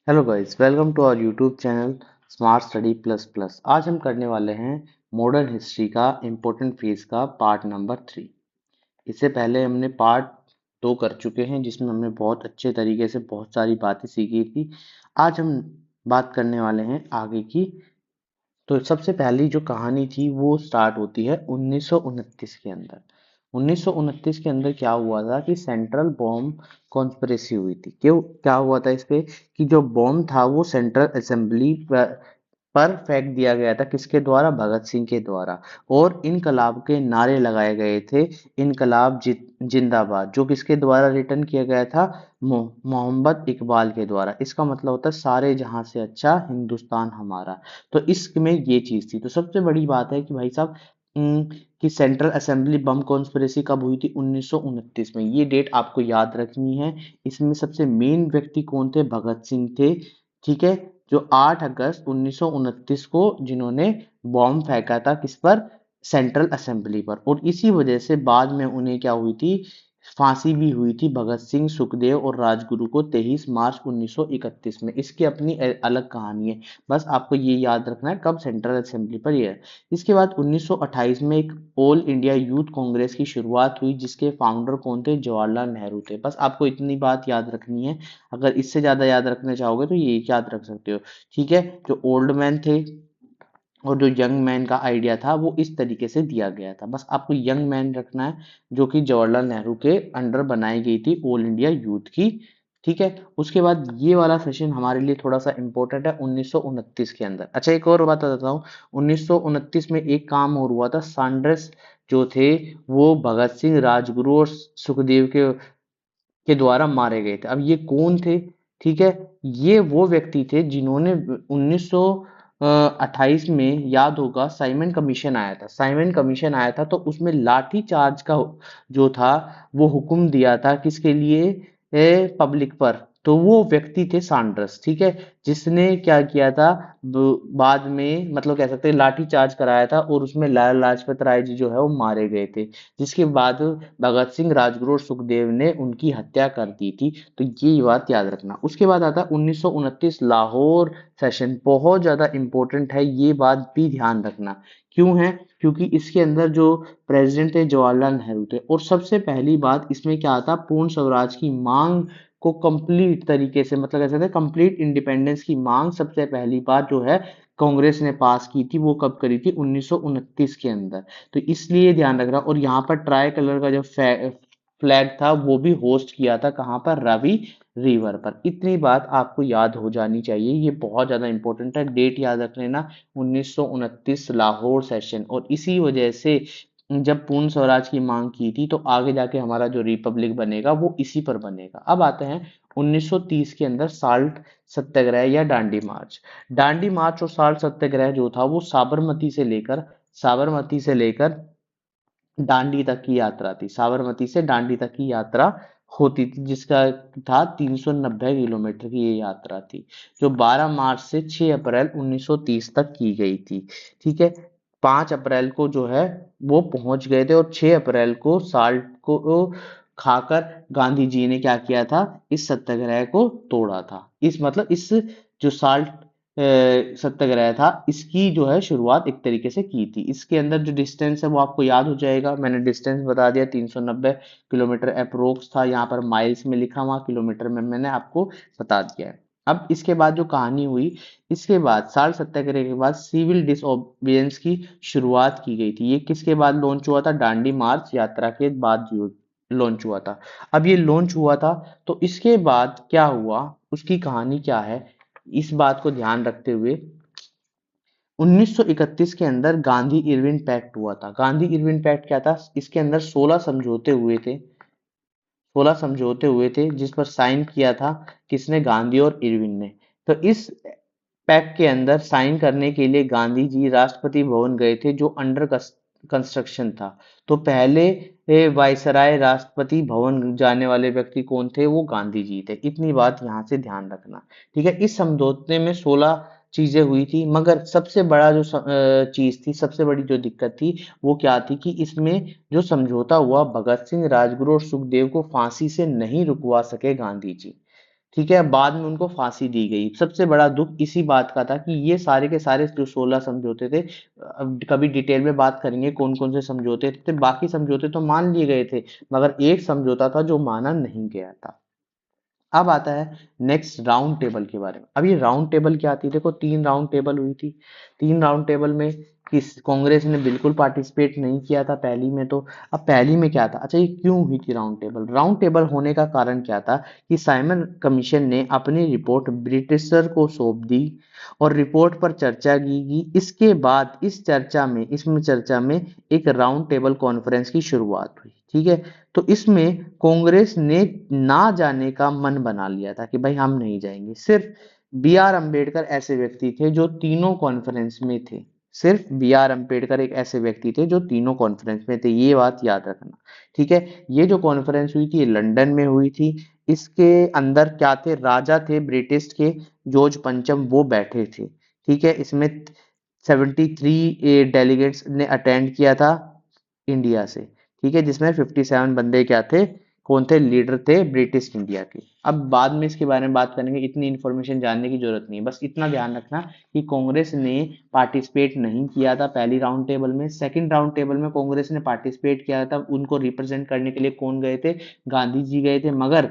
Hello guys, welcome to our YouTube channel smart study plus plus. आज हम करने वाले हैं मॉडर्न हिस्ट्री का इम्पोर्टेंट फेज का पार्ट नंबर 3। इससे पहले हमने पार्ट 2 कर चुके हैं जिसमें हमने बहुत अच्छे तरीके से बहुत सारी बातें सीखी थी। आज हम बात करने वाले हैं आगे की। तो सबसे पहली जो कहानी थी वो स्टार्ट होती है 1929 के अंदर। 1929 के अंदर क्या हुआ था कि सेंट्रल बॉम्ब कॉन्स्पिरेसी हुई थी। क्यों, क्या हुआ था इस पे कि जो बॉम्ब था वो सेंट्रल असेंबली पर फेंक दिया गया था। किसके द्वारा? भगत सिंह के द्वारा। और इनकलाब के नारे लगाए गए थे। इनकलाब जिंदाबाद, जो किसके द्वारा रिटर्न किया गया था? मोहम्मद इकबाल के द्वारा। इसका मतलब होता है सारे जहां से अच्छा हिंदुस्तान हमारा। तो इसमें ये चीज थी। तो सबसे बड़ी बात है कि भाई साहब कि सेंट्रल असेंबली बम कॉन्स्पिरेसी कब हुई थी? 1929 में। ये डेट आपको याद रखनी है। इसमें सबसे मेन व्यक्ति कौन थे? भगत सिंह थे। ठीक है। जो 8 अगस्त 1929 को जिन्होंने बॉम्ब फेंका था किस पर? सेंट्रल असेंबली पर। और इसी वजह से बाद में उन्हें क्या हुई थी? फांसी भी हुई थी भगत सिंह, सुखदेव और राजगुरु को 23 मार्च 1931 में। इसकी अपनी अलग कहानी है। बस आपको ये याद रखना है कब सेंट्रल असेंबली पर ये है। इसके बाद 1928 में एक ऑल इंडिया यूथ कांग्रेस की शुरुआत हुई जिसके फाउंडर कौन थे? जवाहरलाल नेहरू थे। बस आपको इतनी बात याद रखनी है। अगर इससे ज्यादा याद रखना चाहोगे तो ये याद रख सकते हो। ठीक है। जो ओल्ड मैन थे और जो यंग मैन का आइडिया था वो इस तरीके से दिया गया था। बस आपको यंग मैन रखना है, जो कि जवाहरलाल नेहरू के अंडर बनाई गई थी ऑल इंडिया यूथ की। ठीक है। उसके बाद ये वाला सेशन हमारे लिए थोड़ा सा इंपॉर्टेंट है 1929 के अंदर। अच्छा, एक और बात बताता हूँ। 1929 में एक काम और हुआ था। सांड्रेस जो थे वो भगत सिंह, राजगुरु और सुखदेव के द्वारा मारे गए थे। अब ये कौन थे? ठीक है। ये वो व्यक्ति थे जिन्होंने 1928 में, याद होगा, साइमन कमीशन आया था। साइमन कमीशन आया था तो उसमें लाठी चार्ज का जो था वो हुक्म दिया था किसके लिए? पब्लिक पर। तो वो व्यक्ति थे सांड्रस। ठीक है। जिसने क्या किया था? बाद में मतलब कह सकते हैं लाठी चार्ज कराया था और उसमें लाला लाजपत राय जी जो है वो मारे गए थे। जिसके बाद भगत सिंह, राजगुरु और सुखदेव ने उनकी हत्या कर दी थी। तो ये बात याद रखना। उसके बाद आता है 1929 लाहौर सेशन। बहुत ज्यादा इंपॉर्टेंट है, ये बात भी ध्यान रखना। क्यों है? क्योंकि इसके अंदर जो प्रेसिडेंट थे जवाहरलाल नेहरू थे। और सबसे पहली बात इसमें क्या था? पूर्ण स्वराज की मांग को कंप्लीट तरीके से, मतलब ऐसा था, कंप्लीट इंडिपेंडेंस की मांग सबसे पहली बार जो है कांग्रेस ने पास की थी। वो कब करी थी? 1929 के अंदर। तो इसलिए ध्यान रखना। और यहाँ पर ट्राई कलर का जो फ्लैग था वो भी होस्ट किया था कहाँ पर? रावी रिवर पर। इतनी बात आपको याद हो जानी चाहिए, ये बहुत ज्यादा इंपॉर्टेंट है। डेट याद रख लेना, 1929 लाहौर सेशन। और इसी वजह से जब पूर्ण स्वराज की मांग की थी तो आगे जाके हमारा जो रिपब्लिक बनेगा वो इसी पर बनेगा। अब आते हैं 1930 के अंदर साल्ट सत्याग्रह या डांडी मार्च। डांडी मार्च और साल्ट सत्याग्रह जो था वो साबरमती से लेकर दांडी तक की यात्रा थी। साबरमती से दांडी तक की यात्रा होती थी, जिसका था 390 किलोमीटर की ये यात्रा थी, जो 12 मार्च से 6 अप्रैल 1930 तक की गई थी। ठीक है। 5 अप्रैल को जो है वो पहुंच गए थे और 6 अप्रैल को साल्ट को खाकर गांधी जी ने क्या किया था? इस सत्याग्रह को तोड़ा था। इस मतलब इस जो साल्ट सत्याग्रह था इसकी जो है शुरुआत एक तरीके से की थी। इसके अंदर जो डिस्टेंस है वो आपको याद हो जाएगा। मैंने डिस्टेंस बता दिया, 390 किलोमीटर अप्रोक्स था। यहाँ पर माइल्स में लिखा हुआ, किलोमीटर में मैंने आपको बता दिया है। अब इसके बाद जो कहानी हुई, इसके बाद साल्ट सत्याग्रह के बाद सिविल डिसओबीडियंस की शुरुआत की गई थी। ये किसके बाद लॉन्च हुआ था? दांडी मार्च यात्रा के बाद लॉन्च हुआ था। अब ये लॉन्च हुआ था तो इसके बाद क्या हुआ, उसकी कहानी क्या है, इस बात को ध्यान रखते हुए 1931 के अंदर गांधी इरविन पैक्ट हुआ था। गांधी इरविन पैक्ट क्या था? इसके अंदर 16 समझौते हुए थे। 16 समझौते हुए थे जिस पर साइन किया था किसने? गांधी और इरविन ने। तो इस पैक्ट के अंदर साइन करने के लिए गांधी जी राष्ट्रपति भवन गए थे जो अंडर कंस्ट्रक्शन था। तो पहले वायसराय राष्ट्रपति भवन जाने वाले व्यक्ति कौन थे? वो गांधी जी थे। इतनी बात यहाँ से ध्यान रखना। ठीक है। इस समझौते में 16 चीजें हुई थी, मगर सबसे बड़ा जो चीज थी, सबसे बड़ी जो दिक्कत थी वो क्या थी कि इसमें जो समझौता हुआ, भगत सिंह, राजगुरु और सुखदेव को फांसी से नहीं रुकवा सके गांधी जी। ठीक है, बाद में उनको फांसी दी गई। सबसे बड़ा दुख इसी बात का था कि ये सारे के सारे जो 16 समझौते थे, अब कभी डिटेल में बात करेंगे कौन कौन से समझौते थे। बाकी समझौते तो मान लिए गए थे, मगर एक समझौता था जो माना नहीं गया था। अब आता है नेक्स्ट राउंड टेबल के बारे में। अब ये राउंड टेबल क्या थी? देखो, 3 राउंड टेबल हुई थी। 3 राउंड टेबल में किस कांग्रेस ने बिल्कुल पार्टिसिपेट नहीं किया था पहली में तो। अब पहली में क्या था? अच्छा, ये क्यों हुई थी राउंड टेबल? राउंड टेबल होने का कारण क्या था कि साइमन कमीशन ने अपनी रिपोर्ट ब्रिटिशर को सौंप दी और रिपोर्ट पर चर्चा की। इसके बाद इसमें चर्चा में एक राउंड टेबल कॉन्फ्रेंस की शुरुआत हुई। ठीक है, तो इसमें कांग्रेस ने ना जाने का मन बना लिया था कि भाई हम नहीं जाएंगे। सिर्फ बी आर अम्बेडकर ऐसे व्यक्ति थे जो तीनों कॉन्फ्रेंस में थे। सिर्फ बी आर अम्बेडकर एक ऐसे व्यक्ति थे जो तीनों कॉन्फ्रेंस में थे, ये बात याद रखना। ठीक है, ये जो कॉन्फ्रेंस हुई थी ये लंदन में हुई थी। इसके अंदर क्या थे? राजा थे ब्रिटिश के, जॉर्ज पंचम, वो बैठे थे। ठीक है, इसमें 73 डेलीगेट्स ने अटेंड किया था इंडिया से। ठीक है, जिसमें 57 बंदे क्या थे? कौन थे? लीडर थे ब्रिटिश इंडिया के। अब बाद में इसके बारे में बात करेंगे, इतनी इंफॉर्मेशन जानने की जरूरत नहीं है। बस इतना ध्यान रखना कि कांग्रेस ने पार्टिसिपेट नहीं किया था पहली राउंड टेबल में। सेकंड राउंड टेबल में कांग्रेस ने पार्टिसिपेट किया था। उनको रिप्रेजेंट करने के लिए कौन गए थे? गांधी जी गए थे। मगर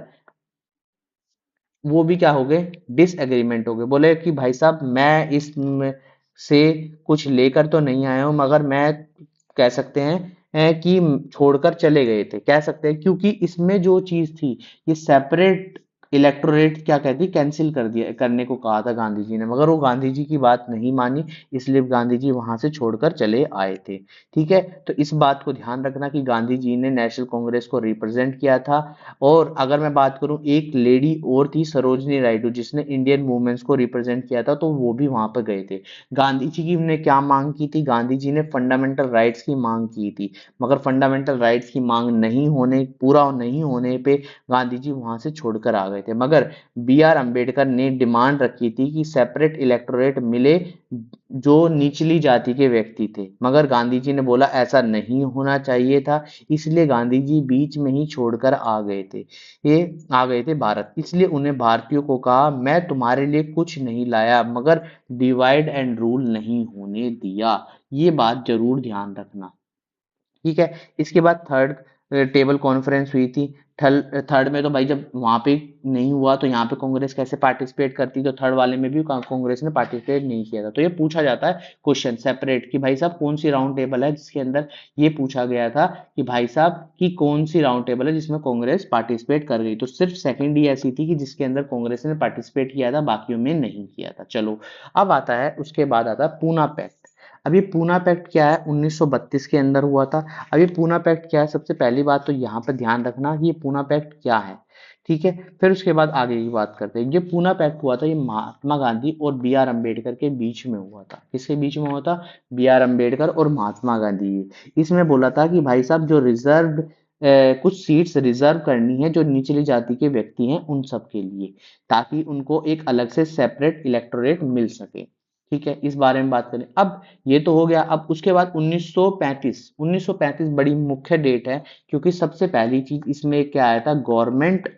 वो भी क्या हो गए? डिसएग्रीमेंट हो गए। बोले कि भाई साहब, मैं से कुछ लेकर तो नहीं आया हूं, मगर मैं, कह सकते हैं कि छोड़कर चले गए थे, कह सकते हैं, क्योंकि इसमें जो चीज थी, ये सेपरेट इलेक्टोरेट क्या कहती, कैंसिल कर दिया, करने को कहा था गांधी जी ने, मगर वो गांधी जी की बात नहीं मानी। इसलिए गांधी जी वहां से छोड़कर चले आए थे। ठीक है, तो इस बात को ध्यान रखना कि गांधी जी ने नेशनल कांग्रेस को रिप्रेजेंट किया था। और अगर मैं बात करूं, एक लेडी और थी, सरोजनी नायडू, जिसने इंडियन वुमेन्स को रिप्रेजेंट किया था, तो वो भी वहां पर गए थे। गांधी जी की ने क्या मांग की थी? गांधी जी ने फंडामेंटल राइट्स की मांग की थी। मगर फंडामेंटल राइट्स की मांग पूरा नहीं होने पे गांधी जी वहां से छोड़कर आ गए थे। मगर बी आर अम्बेडकर ने डिमांड रखी थी कि सेपरेट इलेक्टोरेट मिले जो निचली जाति के व्यक्ति थे। मगर गांधी जी ने बोला ऐसा नहीं होना चाहिए था। इसलिए गांधी जी बीच में ही छोड़कर आ गए थे। ये आ गए थे भारत। इसलिए उन्हें भारतीयों को कहा, मैं तुम्हारे लिए कुछ नहीं लाया, मगर डिवाइड एंड रूल नहीं होने दिया। ये बात जरूर ध्यान रखना। ठीक है, इसके बाद थर्ड टेबल कॉन्फ्रेंस हुई थी। थर्ड में तो भाई जब वहां पे नहीं हुआ तो यहाँ पे कांग्रेस कैसे पार्टिसिपेट करती? तो थर्ड वाले में भी कांग्रेस ने पार्टिसिपेट नहीं किया था। तो ये पूछा जाता है क्वेश्चन सेपरेट कि भाई साहब कौन सी राउंड टेबल है जिसके अंदर ये पूछा गया था कि भाई साहब की कौन सी राउंड टेबल है जिसमें कांग्रेस पार्टिसिपेट कर गई? तो सिर्फ सेकंड ही ऐसी थी कि जिसके अंदर कांग्रेस ने पार्टिसिपेट किया था, बाकियों में नहीं किया था। चलो, अब आता है, उसके बाद आता है पूना पैक्ट। अब ये पूना पैक्ट क्या है? 1932 के अंदर हुआ था। अब ये पूना पैक्ट क्या है? सबसे पहली बात तो यहाँ पर ध्यान रखना कि ये पूना पैक्ट क्या है। ठीक है, फिर उसके बाद आगे की बात करते हैं। ये पूना पैक्ट हुआ था, ये महात्मा गांधी और बी आर अम्बेडकर के बीच में हुआ था। किसके बीच में हुआ था? बी आर अम्बेडकर और महात्मा गांधी। इसमें बोला था कि भाई साहब, जो रिजर्व कुछ सीट्स रिजर्व करनी है जो निचली जाति के व्यक्ति हैं उन सब के लिए, ताकि उनको एक अलग से सेपरेट इलेक्टोरेट मिल सके। ठीक है, इस बारे में बात करें। अब ये तो हो गया। अब उसके बाद 1935 बड़ी मुख्य डेट है, क्योंकि सबसे पहली चीज इसमें क्या आया था? गवर्नमेंट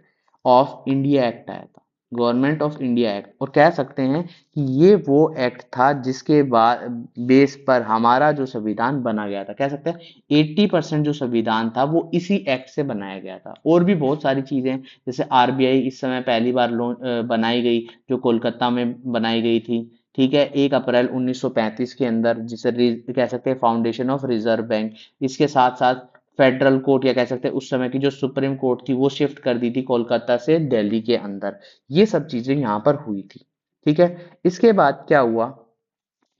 ऑफ इंडिया एक्ट आया था। गवर्नमेंट ऑफ इंडिया एक्ट, और कह सकते हैं कि ये वो एक्ट था जिसके बाद बेस पर हमारा जो संविधान बना गया था। कह सकते हैं 80% जो संविधान था वो इसी एक्ट से बनाया गया था। और भी बहुत सारी चीजें, जैसे आरबीआई इस समय पहली बार बनाई गई, जो कोलकाता में बनाई गई थी। ठीक है, 1 अप्रैल 1935 के अंदर, जिसे कह सकते हैं फाउंडेशन ऑफ रिजर्व बैंक। इसके साथ साथ फेडरल कोर्ट, या कह सकते हैं उस समय की जो सुप्रीम कोर्ट थी, वो शिफ्ट कर दी थी कोलकाता से दिल्ली के अंदर। ये सब चीजें यहाँ पर हुई थी। ठीक है, इसके बाद क्या हुआ?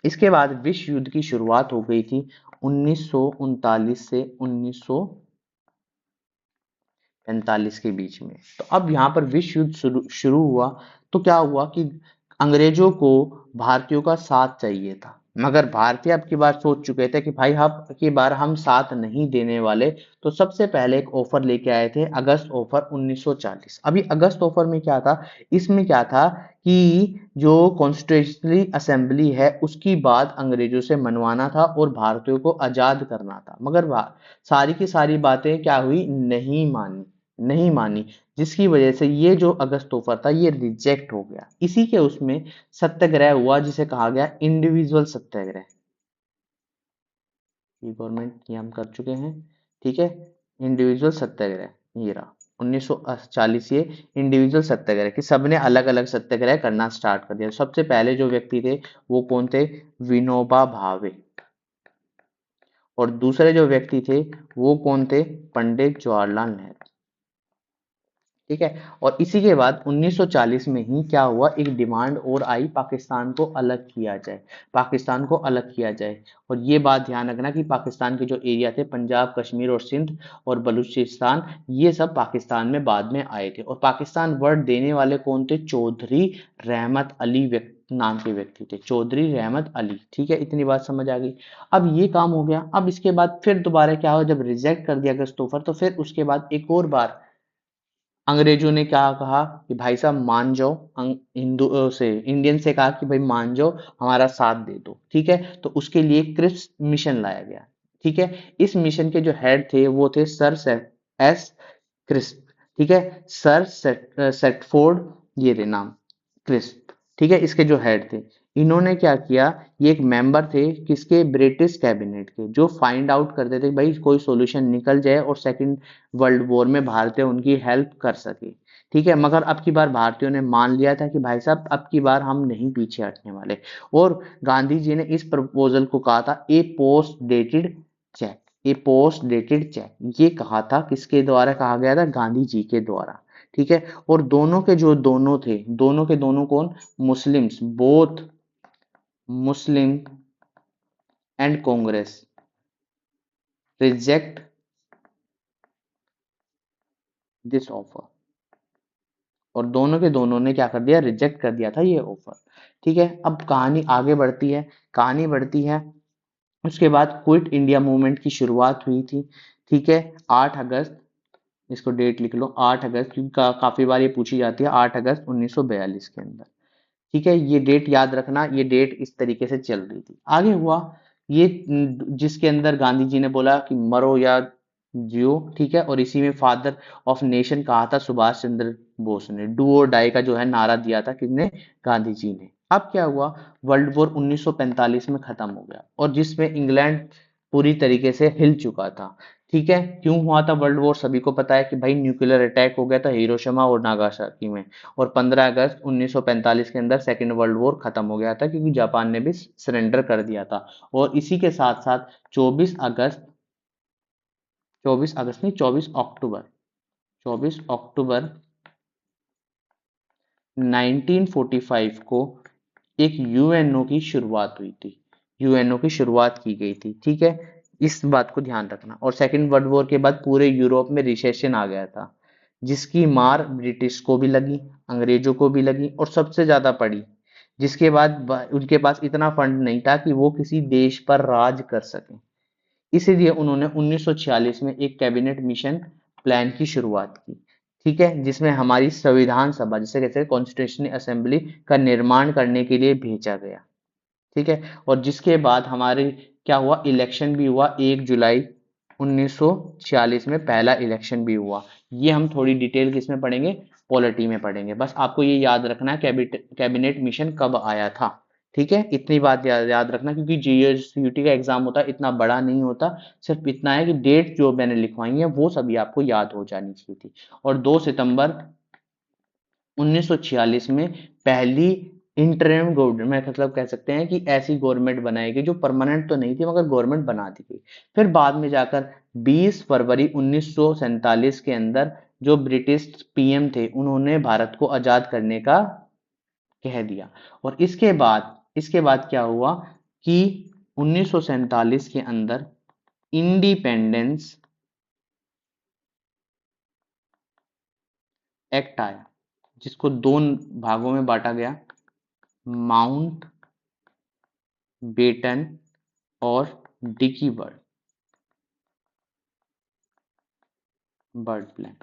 इसके बाद विश्व युद्ध की शुरुआत हो गई थी 1939 से 1945 के बीच में। तो अब यहाँ पर विश्व युद्ध शुरू शुरू हुआ। तो क्या हुआ कि अंग्रेजों को भारतीयों का साथ चाहिए था, मगर भारतीय अब की बार सोच चुके थे कि भाई अब की बार हम साथ नहीं देने वाले। तो सबसे पहले एक ऑफर लेके आए थे, अगस्त ऑफर 1940। अभी अगस्त ऑफर में क्या था? इसमें क्या था कि जो कॉन्स्टिट्यूशनली असेंबली है उसकी बात अंग्रेजों से मनवाना था और भारतीयों को आजाद करना था। मगर सारी की सारी बातें क्या हुई? नहीं मानी। जिसकी वजह से ये जो अगस्त ऑफर था ये रिजेक्ट हो गया। इसी के उसमें सत्याग्रह हुआ जिसे कहा गया इंडिविजुअल सत्याग्रह। ये गवर्नमेंट की हम कर चुके हैं, ठीक है। इंडिविजुअल सत्याग्रह ये रहा 1940, ये इंडिविजुअल सत्याग्रह कि सबने अलग अलग सत्याग्रह करना स्टार्ट कर दिया। सबसे पहले जो व्यक्ति थे वो कौन थे? विनोबा भावे। और दूसरे जो व्यक्ति थे वो कौन थे? पंडित जवाहरलाल नेहरू। ठीक है। और इसी के बाद 1940 में ही क्या हुआ, एक डिमांड और आई, पाकिस्तान को अलग किया जाए, पाकिस्तान को अलग किया जाए। और ये बात ध्यान रखना कि पाकिस्तान के जो एरिया थे, पंजाब, कश्मीर और सिंध और बलूचिस्तान, ये सब पाकिस्तान में बाद में आए थे। और पाकिस्तान वर्ड देने वाले कौन थे? चौधरी रहमत अली नाम के व्यक्ति थे, चौधरी रहमत अली। ठीक है, इतनी बात समझ आ गई। अब ये काम हो गया। अब इसके बाद फिर दोबारा क्या हो, जब रिजेक्ट कर दिया अगस्त ऑफर, तो फिर उसके बाद एक और बार अंग्रेजों ने क्या कहा कि भाई साहब मान जाओ, हिंदू से इंडियन से कहा कि भाई मान जाओ, हमारा साथ दे दो। ठीक है, तो उसके लिए क्रिप्स मिशन लाया गया। ठीक है, इस मिशन के जो हेड थे वो थे सर एस क्रिस्प। ठीक है, सर सेटफोर्ड, ये थे नाम, क्रिस्प। ठीक है, इसके जो हेड थे, इन्होंने क्या किया, ये एक मेंबर थे किसके? ब्रिटिश कैबिनेट के, जो फाइंड आउट करते थे भाई कोई सॉल्यूशन निकल जाए और सेकंड वर्ल्ड वॉर में भारतीय उनकी हेल्प कर सके। ठीक है, मगर अब की बार भारतीयों ने मान लिया था कि भाई साहब अब की बार हम नहीं पीछे हटने वाले। और गांधी जी ने इस प्रपोजल को कहा था ए पोस्ट डेटेड चेक। ए पोस्ट डेटेड चेक ये कहा था, किसके द्वारा कहा गया था? गांधी जी के द्वारा। ठीक है, और दोनों के जो दोनों थे, दोनों के दोनों कौन? Muslims, both Muslim and Congress reject this offer. और दोनों के दोनों ने क्या कर दिया? रिजेक्ट कर दिया था ये ऑफर। ठीक है, अब कहानी आगे बढ़ती है, कहानी बढ़ती है। उसके बाद क्विट इंडिया मूवमेंट की शुरुआत हुई थी। ठीक है, 8 अगस्त, इसको डेट लिख लो, 8 अगस्त, क्योंकि काफी बार ये पूछी जाती है, 8 अगस्त 1942 के अंदर। ठीक है, ये डेट याद रखना, ये डेट इस तरीके से चल रही थी। आगे हुआ ये जिसके अंदर गांधी जी ने बोला कि मरो या जियो। ठीक है, और इसी में फादर ऑफ नेशन कहा था सुभाष चंद्र बोस ने। डू और डाई का जो है नारा दिया था किसने? गांधी जी ने। अब क्या हुआ, वर्ल्ड वॉर 1945 में खत्म हो गया, और जिसमें इंग्लैंड पूरी तरीके से हिल चुका था। ठीक है, क्यों हुआ था वर्ल्ड वॉर? सभी को पता है कि भाई न्यूक्लियर अटैक हो गया था हिरोशिमा और नागासाकी में। और 15 अगस्त 1945 के अंदर सेकेंड वर्ल्ड वॉर खत्म हो गया था, क्योंकि जापान ने भी सरेंडर कर दिया था। और इसी के साथ साथ 24 अगस्त नहीं, 24 अक्टूबर, 24 अक्टूबर 1945 को एक यूएनओ की शुरुआत हुई थी, यूएनओ की शुरुआत की गई थी। ठीक है, इस बात को ध्यान रखना। और सेकेंड वर्ल्ड वॉर के बाद पूरे यूरोप में रिसेशन आ गया था, जिसकी मार ब्रिटिश को भी लगी, अंग्रेजों को भी लगी, और सबसे ज्यादा पड़ी जिसके बाद उनके पास इतना फंड नहीं था कि वो किसी देश पर राज कर सके। इसीलिए उन्होंने 1946 में एक कैबिनेट मिशन प्लान की शुरुआत की। ठीक है, जिसमें हमारी संविधान सभा, जिसे कहते हैं कॉन्स्टिट्यूशनल असेंबली, का निर्माण करने के लिए भेजा गया। ठीक है, और जिसके बाद हमारे क्या हुआ, इलेक्शन भी हुआ 1 जुलाई 1946 में, पहला इलेक्शन भी हुआ। ये हम थोड़ी डिटेल किसमें पढ़ेंगे? पॉलिटी में पढ़ेंगे। बस आपको ये याद रखना है कैबिनेट मिशन कब आया था। ठीक है, इतनी बात याद रखना, क्योंकि जीएसयूटी का एग्जाम होता है, इतना बड़ा नहीं होता, सिर्फ इतना है कि डेट जो मैंने लिखवाई है वो सभी आपको याद हो जानी चाहिए थी। और 2 सितंबर 1946 में पहली इंटरिम गवर्नमेंट, मतलब कह सकते हैं कि ऐसी गवर्नमेंट बनाई गई जो परमानेंट तो नहीं थी, मगर गवर्नमेंट बना दी गई। फिर बाद में जाकर 20 फरवरी 1947 के अंदर जो ब्रिटिश पीएम थे, उन्होंने भारत को आजाद करने का कह दिया। और इसके बाद क्या हुआ कि 1947 के अंदर इंडिपेंडेंस एक्ट आया, जिसको दो भागों में बांटा गया, माउंट बेटन और Dickie Bird plan.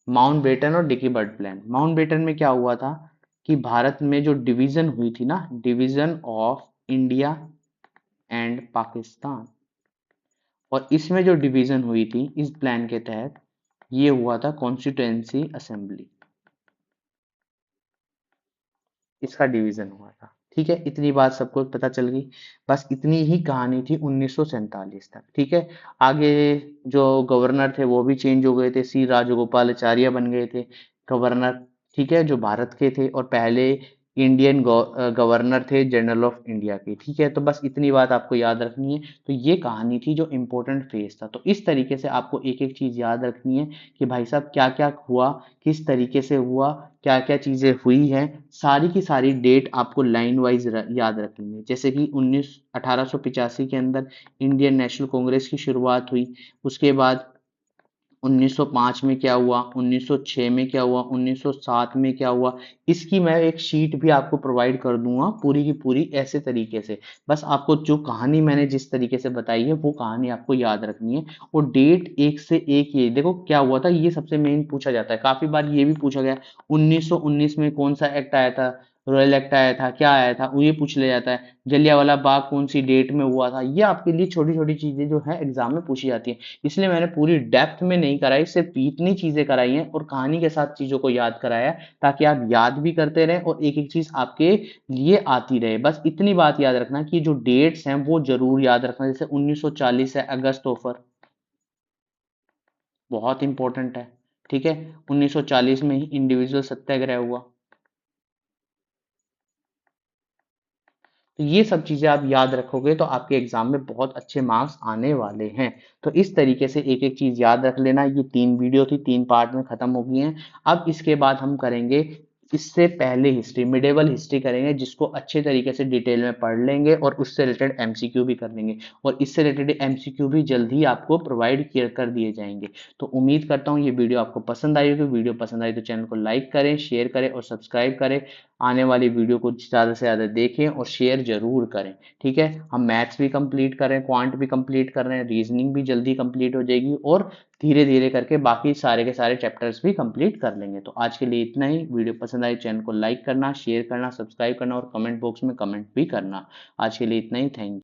Mountbatten और Dickie Bird plan. Mountbatten में क्या हुआ था कि भारत में जो डिवीजन हुई थी ना, division of India and Pakistan, और इसमें जो डिवीजन हुई थी इस प्लान के तहत, ये हुआ था कॉन्स्टिट्यूएंसी असेंबली, इसका डिवीजन हुआ था। ठीक है, इतनी बात सबको पता चल गई। बस इतनी ही कहानी थी 1947 तक। ठीक है, आगे जो गवर्नर थे वो भी चेंज हो गए थे, सी राजगोपालाचार्य बन गए थे गवर्नर। ठीक है, जो भारत के थे, और पहले इंडियन गवर्नर थे जनरल ऑफ इंडिया के। ठीक है, तो बस इतनी बात आपको याद रखनी है। तो ये कहानी थी जो इम्पोर्टेंट फेज था। तो इस तरीके से आपको एक एक चीज याद रखनी है कि भाई साहब क्या क्या हुआ, किस तरीके से हुआ, क्या क्या चीजें हुई हैं, सारी की सारी डेट आपको लाइन वाइज याद रखनी है। जैसे कि 1885 के अंदर इंडियन नेशनल कांग्रेस की शुरुआत हुई। उसके बाद 1905 में क्या हुआ, 1906 में क्या हुआ, 1907 में क्या हुआ। इसकी मैं एक शीट भी आपको प्रोवाइड कर दूंगा पूरी की पूरी ऐसे तरीके से। बस आपको जो कहानी मैंने जिस तरीके से बताई है वो कहानी आपको याद रखनी है। और डेट एक से एक, ये देखो क्या हुआ था, ये सबसे मेन पूछा जाता है। काफी बार ये भी पूछा गया 1919 में कौन सा एक्ट आया था, रॉयल एक्ट आया था, क्या आया था, वो ये पूछ लिया जाता है। जलियांवाला बाग कौन सी डेट में हुआ था। ये आपके लिए छोटी छोटी चीजें जो है एग्जाम में पूछी जाती है। इसलिए मैंने पूरी डेप्थ में नहीं कराई, सिर्फ इतनी चीजें कराई हैं और कहानी के साथ चीजों को याद कराया है, ताकि आप याद भी करते रहें और एक एक चीज आपके लिए आती रहे। बस इतनी बात याद रखना कि जो डेट्स हैं वो जरूर याद रखना। जैसे 1940 है अगस्त ऑफर, बहुत इंपॉर्टेंट है। ठीक है, 1940 में ही इंडिविजुअल सत्याग्रह हुआ। तो ये सब चीजें आप याद रखोगे तो आपके एग्जाम में बहुत अच्छे मार्क्स आने वाले हैं। तो इस तरीके से एक एक चीज याद रख लेना। ये 3 वीडियो थी, 3 पार्ट में खत्म हो गई हैं। अब इसके बाद हम करेंगे इससे पहले हिस्ट्री, मिडेवल हिस्ट्री करेंगे, जिसको अच्छे तरीके से डिटेल में पढ़ लेंगे और उससे रिलेटेड एमसीक्यू भी कर लेंगे। और इससे रिलेटेड एमसीक्यू भी जल्द ही आपको प्रोवाइड कर दिए जाएंगे। तो उम्मीद करता हूँ ये वीडियो आपको पसंद आई होगी। वीडियो पसंद आई तो चैनल को लाइक करें, शेयर करें और सब्सक्राइब करें। आने वाली वीडियो को ज़्यादा से ज़्यादा देखें और शेयर जरूर करें। ठीक है, हम मैथ्स भी कंप्लीट कर रहे हैं, क्वांट भी कंप्लीट कर रहे हैं, रीजनिंग भी जल्दी कंप्लीट हो जाएगी और धीरे धीरे करके बाकी सारे के सारे चैप्टर्स भी कंप्लीट कर लेंगे। तो आज के लिए इतना ही। वीडियो पसंद आई चैनल को लाइक करना, शेयर करना, सब्सक्राइब करना और कमेंट बॉक्स में कमेंट भी करना। आज के लिए इतना ही। Thank you.